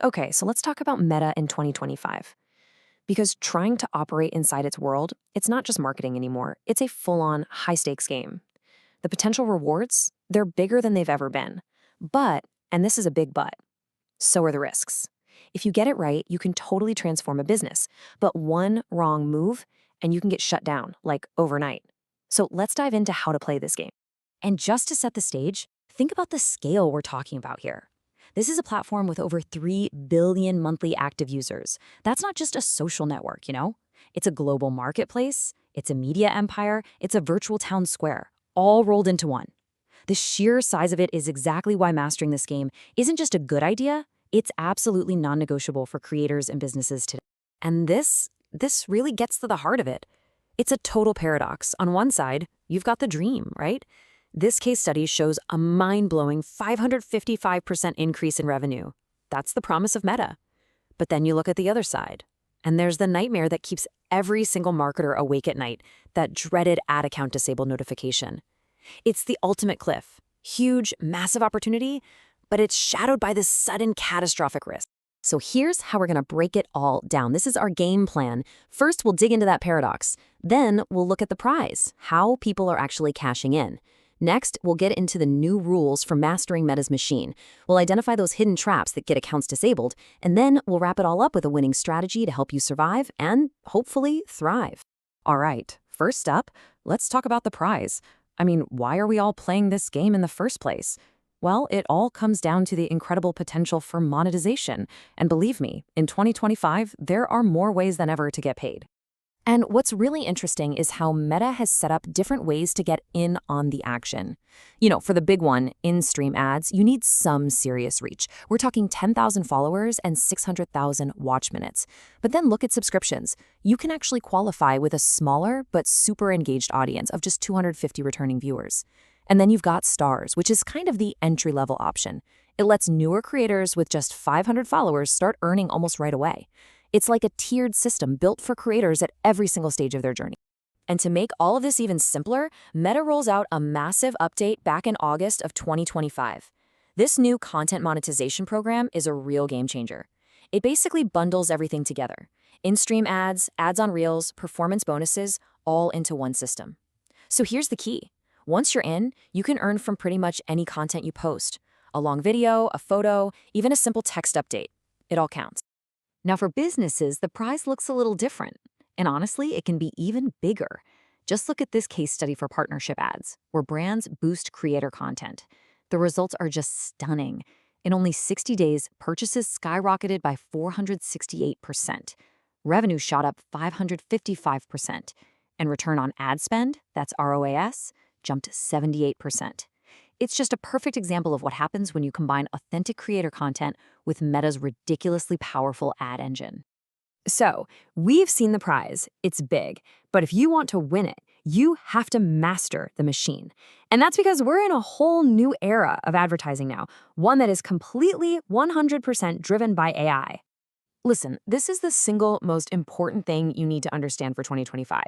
Okay, so let's talk about Meta in 2025. Because trying to operate inside its world, it's not just marketing anymore, it's a full on, high stakes game. The potential rewards, they're bigger than they've ever been. But, and this is a big but, so are the risks. If you get it right, you can totally transform a business. But one wrong move, and you can get shut down, like overnight. So let's dive into how to play this game. And just to set the stage, think about the scale we're talking about here. This is a platform with over 3 billion monthly active users. That's not just a social network, you know? It's a global marketplace, it's a media empire, it's a virtual town square, all rolled into one. The sheer size of it is exactly why mastering this game isn't just a good idea, it's absolutely non-negotiable for creators and businesses today. And this really gets to the heart of it. It's a total paradox. On one side, you've got the dream, right? This case study shows a mind-blowing 555% increase in revenue. That's the promise of Meta. But then you look at the other side, and there's the nightmare that keeps every single marketer awake at night, that dreaded ad account disabled notification. It's the ultimate cliff. Huge, massive opportunity, but it's shadowed by this sudden catastrophic risk. So here's how we're going to break it all down. This is our game plan. First, we'll dig into that paradox. Then we'll look at the prize, how people are actually cashing in. Next, we'll get into the new rules for mastering Meta's machine. We'll identify those hidden traps that get accounts disabled, and then we'll wrap it all up with a winning strategy to help you survive and, hopefully, thrive. All right, first up, let's talk about the prize. I mean, why are we all playing this game in the first place? Well, it all comes down to the incredible potential for monetization. And believe me, in 2025, there are more ways than ever to get paid. And what's really interesting is how Meta has set up different ways to get in on the action. You know, for the big one, in-stream ads, you need some serious reach. We're talking 10,000 followers and 600,000 watch minutes. But then look at subscriptions. You can actually qualify with a smaller but super engaged audience of just 250 returning viewers. And then you've got Stars, which is kind of the entry-level option. It lets newer creators with just 500 followers start earning almost right away. It's like a tiered system built for creators at every single stage of their journey. And to make all of this even simpler, Meta rolls out a massive update back in August of 2025. This new content monetization program is a real game changer. It basically bundles everything together. In-stream ads, ads on Reels, performance bonuses, all into one system. So here's the key. Once you're in, you can earn from pretty much any content you post. A long video, a photo, even a simple text update. It all counts. Now for businesses, the prize looks a little different. And honestly, it can be even bigger. Just look at this case study for partnership ads, where brands boost creator content. The results are just stunning. In only 60 days, purchases skyrocketed by 468%. Revenue shot up 555%. And return on ad spend, that's ROAS, jumped 78%. It's just a perfect example of what happens when you combine authentic creator content with Meta's ridiculously powerful ad engine. So, we've seen the prize. It's big. But if you want to win it, you have to master the machine. And that's because we're in a whole new era of advertising now, one that is completely 100% driven by AI. Listen, this is the single most important thing you need to understand for 2025.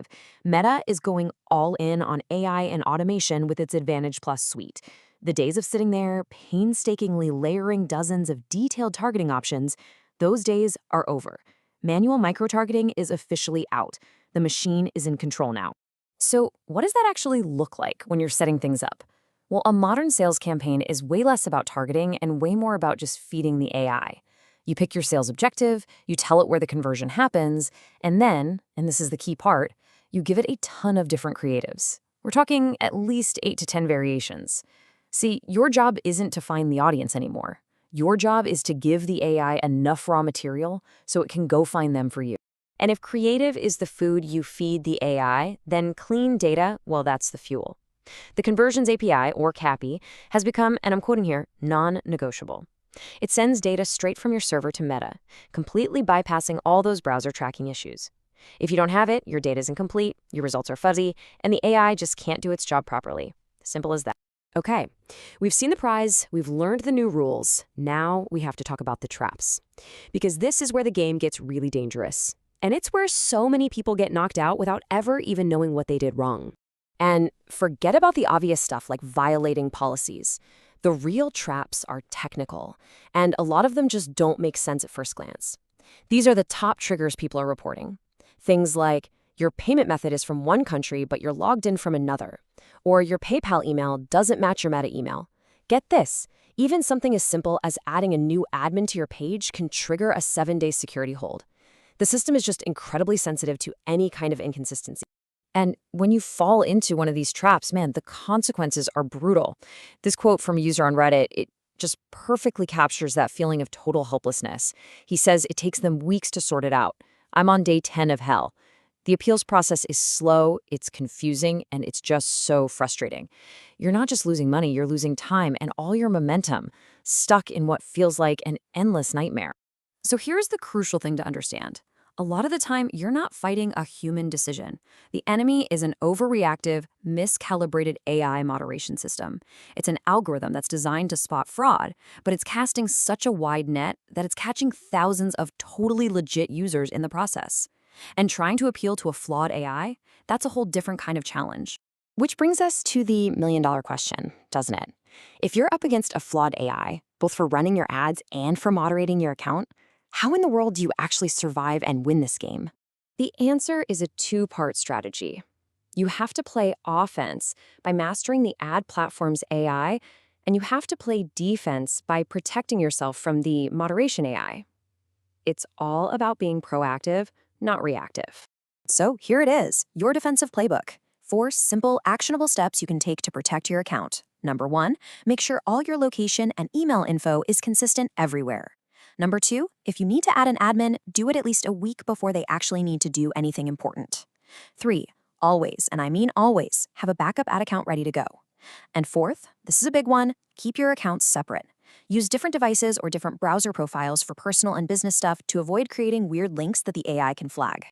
Meta is going all in on AI and automation with its Advantage Plus suite. The days of sitting there, painstakingly layering dozens of detailed targeting options, those days are over. Manual micro-targeting is officially out. The machine is in control now. So what does that actually look like when you're setting things up? Well, a modern sales campaign is way less about targeting and way more about just feeding the AI. You pick your sales objective, you tell it where the conversion happens, and then, and this is the key part, you give it a ton of different creatives. We're talking at least 8 to 10 variations. See, your job isn't to find the audience anymore. Your job is to give the AI enough raw material so it can go find them for you. And if creative is the food you feed the AI, then clean data, well, that's the fuel. The Conversions API, or CAPI, has become, and I'm quoting here, non-negotiable. It sends data straight from your server to Meta, completely bypassing all those browser tracking issues. If you don't have it, your data is incomplete, your results are fuzzy, and the AI just can't do its job properly. Simple as that. Okay, we've seen the prize, we've learned the new rules. Now we have to talk about the traps. Because this is where the game gets really dangerous. And it's where so many people get knocked out without ever even knowing what they did wrong. And forget about the obvious stuff like violating policies. The real traps are technical, and a lot of them just don't make sense at first glance. These are the top triggers people are reporting. Things like your payment method is from one country, but you're logged in from another, or your PayPal email doesn't match your Meta email. Get this, even something as simple as adding a new admin to your page can trigger a 7-day security hold. The system is just incredibly sensitive to any kind of inconsistency. And when you fall into one of these traps, man, the consequences are brutal. This quote from a user on Reddit, it just perfectly captures that feeling of total helplessness. He says it takes them weeks to sort it out. I'm on day 10 of hell. The appeals process is slow, it's confusing, and it's just so frustrating. You're not just losing money, you're losing time and all your momentum, stuck in what feels like an endless nightmare. So here's the crucial thing to understand. A lot of the time, you're not fighting a human decision. The enemy is an overreactive, miscalibrated AI moderation system. It's an algorithm that's designed to spot fraud, but it's casting such a wide net that it's catching thousands of totally legit users in the process. And trying to appeal to a flawed AI, that's a whole different kind of challenge. Which brings us to the million-dollar question, doesn't it? If you're up against a flawed AI, both for running your ads and for moderating your account, how in the world do you actually survive and win this game? The answer is a two-part strategy. You have to play offense by mastering the ad platform's AI, and you have to play defense by protecting yourself from the moderation AI. It's all about being proactive, not reactive. So here it is, your defensive playbook. 4 simple, actionable steps you can take to protect your account. Number 1, make sure all your location and email info is consistent everywhere. Number 2, if you need to add an admin, do it at least a week before they actually need to do anything important. 3, always, and I mean always, have a backup ad account ready to go. And 4th, this is a big one, keep your accounts separate. Use different devices or different browser profiles for personal and business stuff to avoid creating weird links that the AI can flag.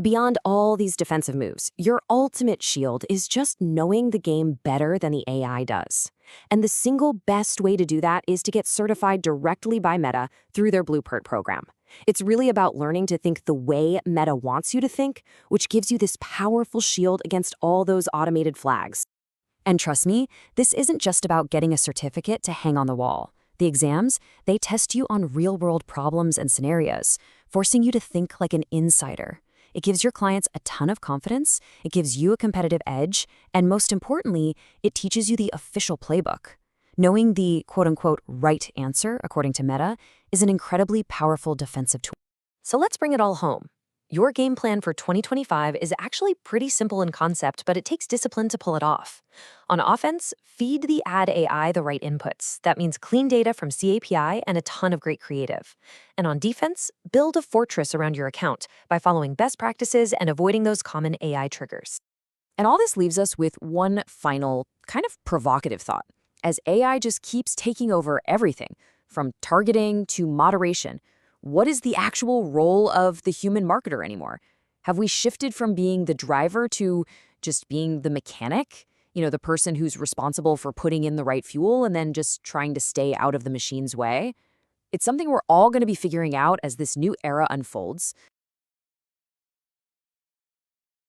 Beyond all these defensive moves, your ultimate shield is just knowing the game better than the AI does. And the single best way to do that is to get certified directly by Meta through their Blueprint program. It's really about learning to think the way Meta wants you to think, which gives you this powerful shield against all those automated flags. And trust me, this isn't just about getting a certificate to hang on the wall. The exams, they test you on real-world problems and scenarios, forcing you to think like an insider. It gives your clients a ton of confidence, it gives you a competitive edge, and most importantly, it teaches you the official playbook. Knowing the quote-unquote right answer, according to Meta, is an incredibly powerful defensive tool. So let's bring it all home. Your game plan for 2025 is actually pretty simple in concept, but it takes discipline to pull it off. On offense, feed the ad AI the right inputs. That means clean data from CAPI and a ton of great creative. And on defense, build a fortress around your account by following best practices and avoiding those common AI triggers. And all this leaves us with one final, kind of provocative thought. As AI just keeps taking over everything, from targeting to moderation, what is the actual role of the human marketer anymore? Have we shifted from being the driver to just being the mechanic? The person who's responsible for putting in the right fuel and then just trying to stay out of the machine's way? It's something we're all going to be figuring out as this new era unfolds.